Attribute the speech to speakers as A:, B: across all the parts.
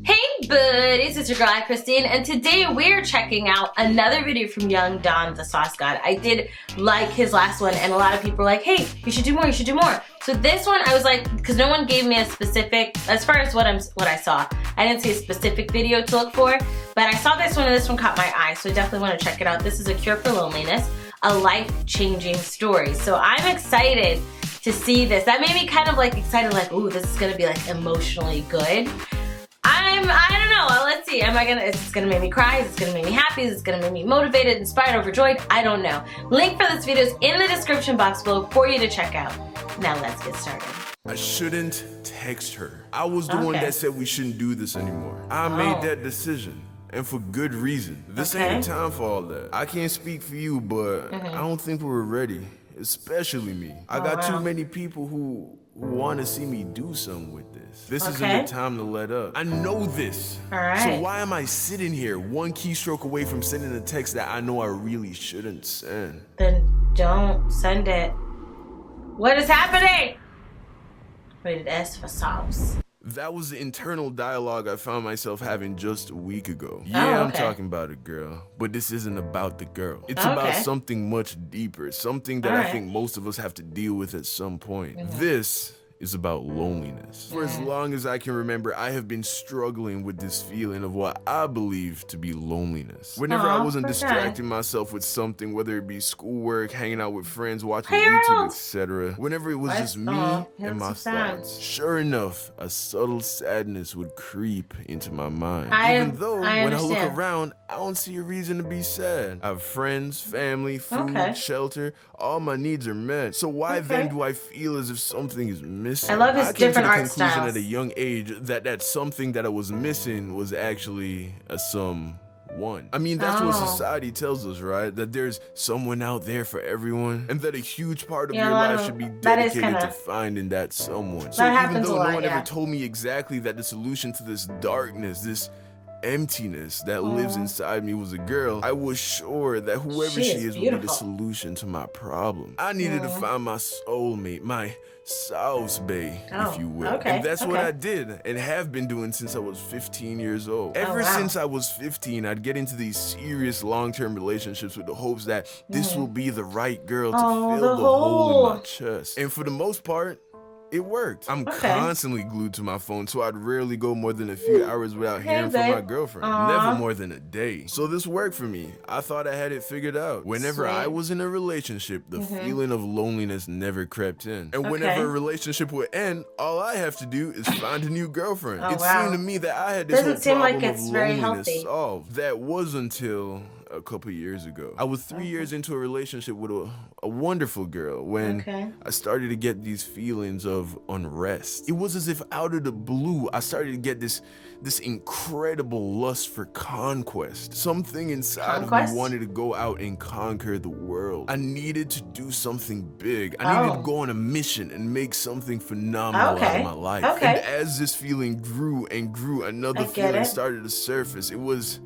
A: Hey buddies, it's your girl AyChristene, and today we're checking out another video from Young Don the Sauce God. I did like his last one, and a lot of people were like, hey, you should do more, you should do more. So this one, I was like, because no one gave me a specific, as far as what I saw, I didn't see a specific video to look for, but I saw this one and this one caught my eye, so I definitely want to check it out. This is A Cure for Loneliness, a life-changing story. So I'm excited to see this. That made me kind of like excited, like, ooh, this is gonna be like emotionally good. I don't know, let's see. Is this gonna make me cry? Is this gonna make me happy? Is this gonna make me motivated, inspired, overjoyed? I don't know. Link for this video is in the description box below for you to check out. Now let's get started.
B: I shouldn't text her. I was the one that said we shouldn't do this anymore. I made that decision. And for good reason. This ain't the time for all that. I can't speak for you, but I don't think we're ready. Especially me. I got too many people who want to see me do something with this. This isn't the time to let up. I know this. So why am I sitting here one keystroke away from sending a text that I know I really shouldn't send?
A: Then don't send it. What is happening? Rated S for sauce.
B: That was the internal dialogue I found myself having just a week ago. Yeah, I'm talking about a girl, but this isn't about the girl. It's about something much deeper, something that I think most of us have to deal with at some point. This is about loneliness. For as long as I can remember, I have been struggling with this feeling of what I believe to be loneliness. Whenever I wasn't distracting myself with something, whether it be schoolwork, hanging out with friends, watching YouTube, etc. Whenever it was just me and my thoughts, sure enough, a subtle sadness would creep into my mind. Even though, when I look around, I don't see a reason to be sad. I have friends, family, food, shelter, all my needs are met. So why then do I feel as if something is missing?
A: I love his different art styles.
B: I came to the conclusion at a young age that something that I was missing was actually a someone. I mean, that's what society tells us, right? That there's someone out there for everyone, and that a huge part of your life should be dedicated to finding that someone. So even though no one ever told me exactly that the solution to this darkness, this emptiness that lives inside me was a girl, I was sure that whoever she is would be the solution to my problem. I needed to find my soulmate, my sauce bae, if you will. And that's what I did and have been doing since I was 15 years old. Ever since I was 15, I'd get into these serious long-term relationships with the hopes that this will be the right girl to fill the hole in my chest. And for the most part, it worked. I'm constantly glued to my phone, so I'd rarely go more than a few hours without hearing from my girlfriend. Never more than a day. So this worked for me. I thought I had it figured out. Whenever I was in a relationship, the feeling of loneliness never crept in. And whenever a relationship would end, all I have to do is find a new girlfriend. It seemed to me that I had this whole problem of loneliness solved. That was until a couple years ago. I was 3 years into a relationship with a wonderful girl when I started to get these feelings of unrest. It was as if out of the blue, I started to get this incredible lust for conquest. Something inside of me wanted to go out and conquer the world. I needed to do something big. I needed to go on a mission and make something phenomenal out of my life. And as this feeling grew and grew, another feeling started to surface. It was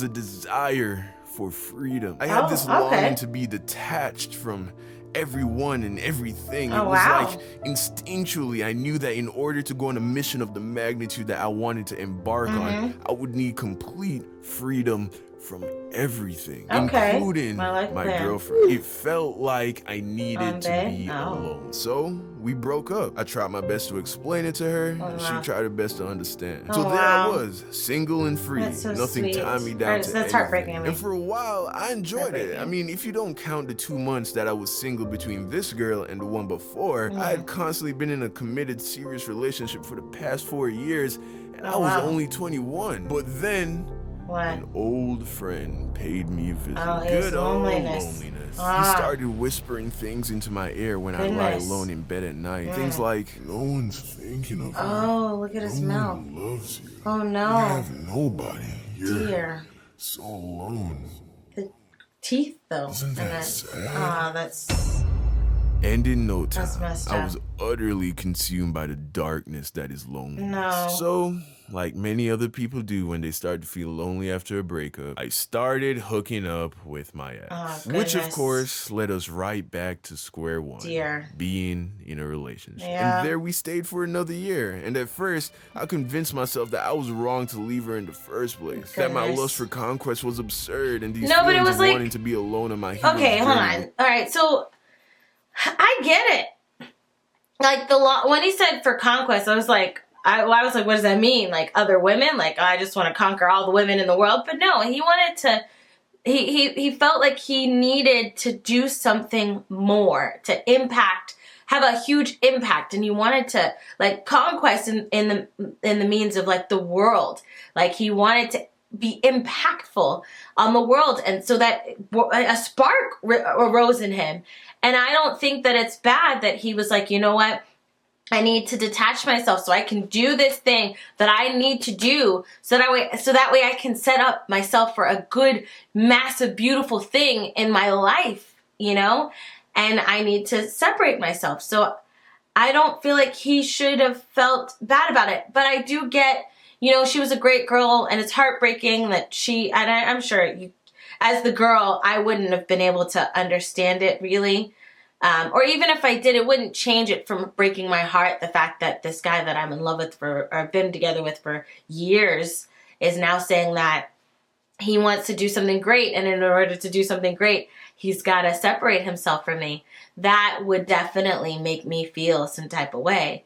B: a desire for freedom. I had this longing to be detached from everyone and everything. It was like instinctually I knew that in order to go on a mission of the magnitude that I wanted to embark on, I would need complete freedom from everything, including my girlfriend. It felt like I needed to be alone. So we broke up. I tried my best to explain it to her. She tried her best to understand. So there I was, single and free. Nothing tied me down to anything. Heartbreaking. And for a while, I enjoyed it. I mean, if you don't count the 2 months that I was single between this girl and the one before, I had constantly been in a committed, serious relationship for the past 4 years, and I was only 21. But then an old friend paid me a visit. Good old loneliness. He started whispering things into my ear when I lie alone in bed at night. Things like, no one's thinking of you.
A: Oh, look at his mouth.
B: No one loves you.
A: Oh no.
B: You have nobody. You're so alone.
A: The teeth though.
B: Isn't that sad?
A: Ah, that's...
B: And in no
A: That's
B: time,
A: messed
B: I
A: up.
B: was utterly consumed by the darkness that is loneliness.
A: No.
B: So, like many other people do when they start to feel lonely after a breakup, I started hooking up with my ex.
A: Oh,
B: which, of
A: goodness.
B: course, led us right back to square one.
A: Dear.
B: Being in a relationship.
A: Yeah.
B: And there we stayed for another year. And at first, I convinced myself that I was wrong to leave her in the first place. That my
A: Goodness.
B: lust for conquest was absurd, and these
A: No, but it
B: feelings
A: was
B: of
A: like-
B: wanting to be alone in my hero's
A: Okay, hold
B: journey.
A: on. All right, so I get it. Like when he said for conquest, I was like, what does that mean? Like other women? Like, I just want to conquer all the women in the world? But no, he wanted to. He felt like he needed to do something more to have a huge impact, and he wanted to like conquest in the means of like the world. Like he wanted to be impactful on the world, and so that a spark arose in him. And I don't think that it's bad that he was like, you know what? I need to detach myself so I can do this thing that I need to do so that way I can set up myself for a good, massive, beautiful thing in my life, you know? And I need to separate myself. So I don't feel like he should have felt bad about it. But I do get, you know, she was a great girl, and it's heartbreaking that I'm sure as the girl, I wouldn't have been able to understand it really. Or even if I did, it wouldn't change it from breaking my heart. The fact that this guy that I'm in love with or have been together with for years is now saying that he wants to do something great. And in order to do something great, he's got to separate himself from me. That would definitely make me feel some type of way.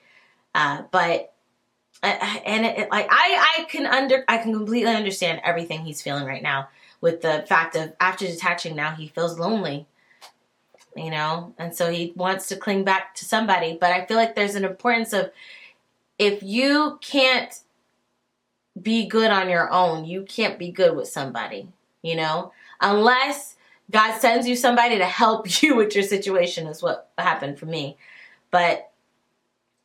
A: I can completely understand everything he's feeling right now with the fact of after detaching now he feels lonely, you know, and so he wants to cling back to somebody. But I feel like there's an importance of if you can't be good on your own, you can't be good with somebody, you know, unless God sends you somebody to help you with your situation is what happened for me. But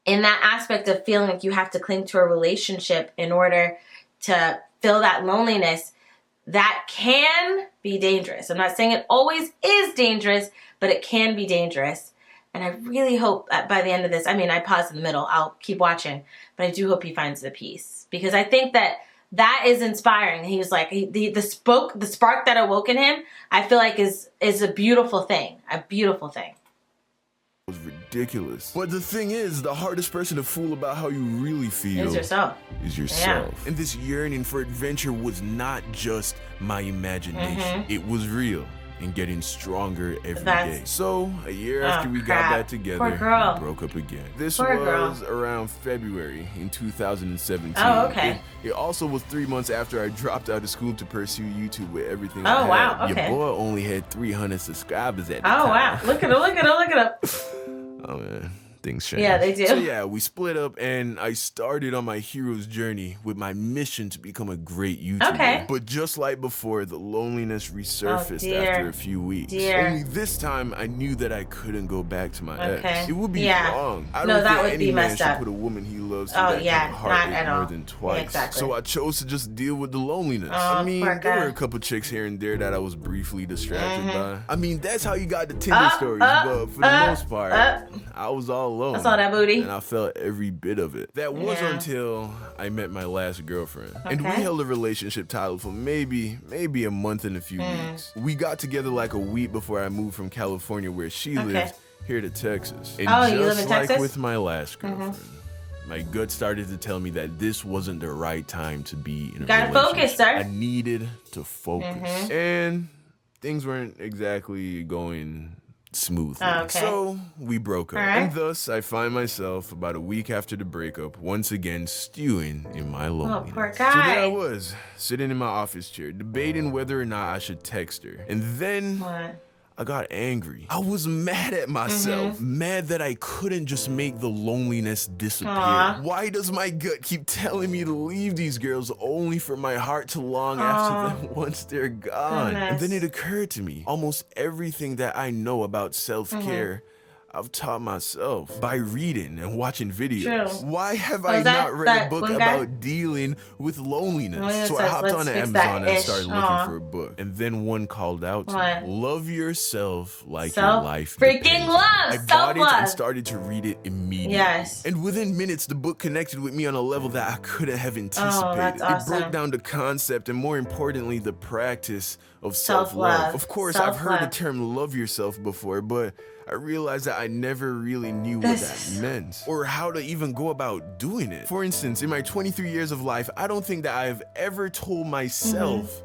A: in that aspect of feeling like you have to cling to a relationship in order to fill that loneliness, that can be dangerous. I'm not saying it always is dangerous, but it can be dangerous. And I really hope that by the end of this, I mean, I paused in the middle, I'll keep watching, but I do hope he finds the peace, because I think that is inspiring. He was like, the spark that awoke in him, I feel like is a beautiful thing,
B: Was ridiculous. But the thing is, the hardest person to fool about how you really feel
A: Is yourself.
B: Yeah.
A: Yeah.
B: And this yearning for adventure was not just my imagination. It was real and getting stronger every day. So, a year after we got that together,
A: Poor girl.
B: we broke up again. This
A: Poor girl.
B: was around February in 2017.
A: Oh, okay.
B: It also was 3 months after I dropped out of school to pursue YouTube with everything I
A: Oh,
B: had.
A: wow, okay.
B: Your boy only had 300 subscribers at the time.
A: Oh, wow. Look at him.
B: Oh man, things change.
A: Yeah, they do.
B: So yeah, we split up and I started on my hero's journey with my mission to become a great YouTuber.
A: Okay.
B: But just like before, the loneliness resurfaced
A: dear.
B: after a few weeks.
A: Dear.
B: Only this time I knew that I couldn't go back to my
A: Okay.
B: ex. It would be
A: Yeah.
B: wrong. I
A: No,
B: don't
A: that
B: think
A: would
B: any
A: be
B: man
A: messed
B: should
A: up.
B: put a woman he loves through
A: Oh,
B: that
A: yeah,
B: kind of
A: not
B: heartache
A: at all.
B: more than twice.
A: Yeah, exactly.
B: So I chose to just deal with the loneliness.
A: Oh,
B: I mean,
A: poor
B: there
A: guy.
B: were a couple chicks here and there that I was briefly distracted by. I mean, that's how you got the Tinder stories, but for the most part, I was all alone.
A: I saw that booty.
B: And I felt every bit of it. That was
A: Yeah.
B: until I met my last girlfriend. And we
A: Okay.
B: held a relationship title for maybe a month and a few weeks. We got together like a week before I moved from California, where she lived, here to Texas. And
A: Oh,
B: just
A: you live in
B: like
A: Texas?
B: with my last girlfriend, my gut started to tell me that this wasn't the right time to be in a
A: Gotta
B: relationship.
A: focus, sir.
B: I needed to focus. And things weren't exactly going smoothly.
A: Okay.
B: So we broke up.
A: All right.
B: And thus, I find myself about a week after the breakup, once again stewing in my loneliness.
A: poor
B: So there
A: guy.
B: I was, sitting in my office chair, debating whether or not I should text her. And then
A: What?
B: I got angry. I was mad at myself. Mad that I couldn't just make the loneliness disappear.
A: Aw.
B: Why does my gut keep telling me to leave these girls only for my heart to long after them once they're gone? And then it occurred to me, almost everything that I know about self-care, I've taught myself by reading and watching videos.
A: True.
B: Why have I not read a book about dealing with loneliness?
A: Oh,
B: so I hopped on Amazon and started looking
A: Aw.
B: for a book. And then one called out to me. Love yourself like your life
A: freaking
B: depends.
A: love.
B: I bought it and started to read it immediately.
A: Yes.
B: And within minutes, the book connected with me on a level that I couldn't have anticipated.
A: Oh, that's awesome.
B: It broke down the concept and, more importantly, the practice of self-love. Of course, I've heard the term love yourself before, but I realized that I never really knew what that meant or how to even go about doing it. For instance, in my 23 years of life, I don't think that I've ever told myself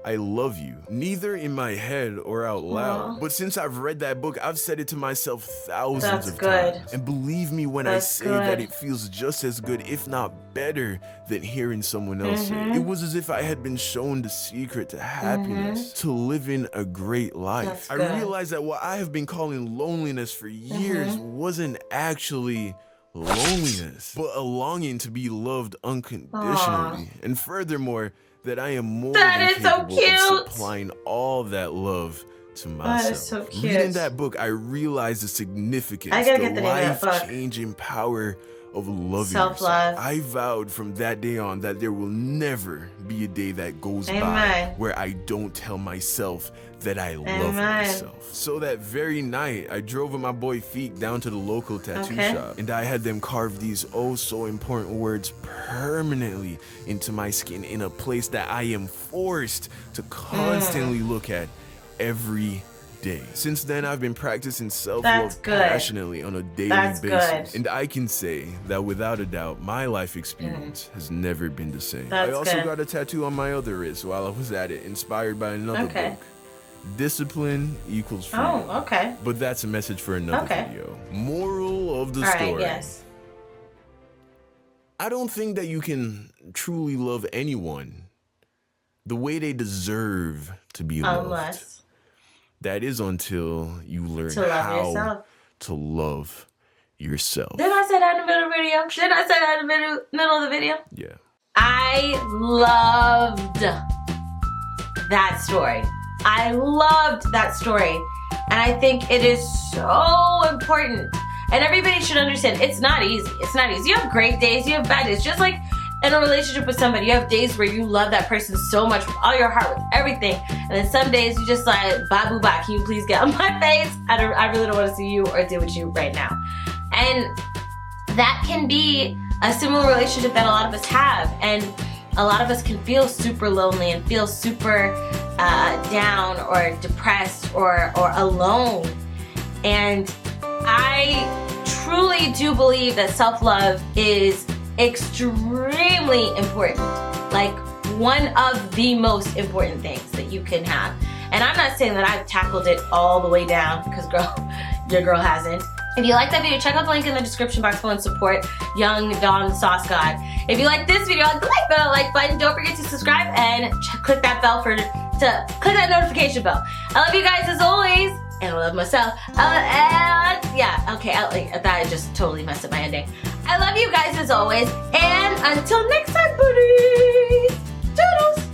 B: I love you, neither in my head or out loud. But since I've read that book, I've said it to myself thousands of times. And believe me when I say that it feels just as good, if not better, than hearing someone else say it. It was as if I had been shown the secret to happiness, to living a great life. I realized that what I have been calling loneliness for years wasn't actually loneliness, but a longing to be loved unconditionally. And furthermore, that I am more than capable of supplying all that love to myself.
A: That is so cute.
B: Reading that book, I realized the significance, the life-changing power of loving yourself. I vowed from that day on that there will never be a day that goes by where I don't tell myself that I love myself. So that very night, I drove with my boy Feek down to the local tattoo shop, and I had them carve these oh so important words permanently into my skin in a place that I am forced to constantly look at every day. Since then, I've been practicing self-love passionately on a daily basis. And I can say that without a doubt, my life experience has never been the same. I also got a tattoo on my other wrist while I was at it, inspired by another book. Discipline equals freedom. But that's a message for another video. Moral of the story. I don't think that you can truly love anyone the way they deserve to be loved. That is until you learn how to love yourself.
A: Didn't I say that in the middle of the video? Didn't I say that in the middle of the video?
B: Yeah.
A: I loved that story. I loved that story. And I think it is so important. And everybody should understand, it's not easy. It's not easy. You have great days, you have bad days. Just like in a relationship with somebody, you have days where you love that person so much with all your heart, with everything. And then some days you just like, bye boo bye, can you please get on my face? I really don't want to see you or deal with you right now. And that can be a similar relationship that a lot of us have. And a lot of us can feel super lonely and feel super down or depressed or alone. And I truly do believe that self-love is extremely important. Like one of the most important things that you can have. And I'm not saying that I've tackled it all the way down, because girl, your girl hasn't. If you like that video, check out the link in the description box below and support Young Dawn Sauce God. If you like this video, hit the like button. Don't forget to subscribe and click that bell click that notification bell. I love you guys as always, and I love myself. I just totally messed up my ending. I love you guys as always, and until next time, buddies.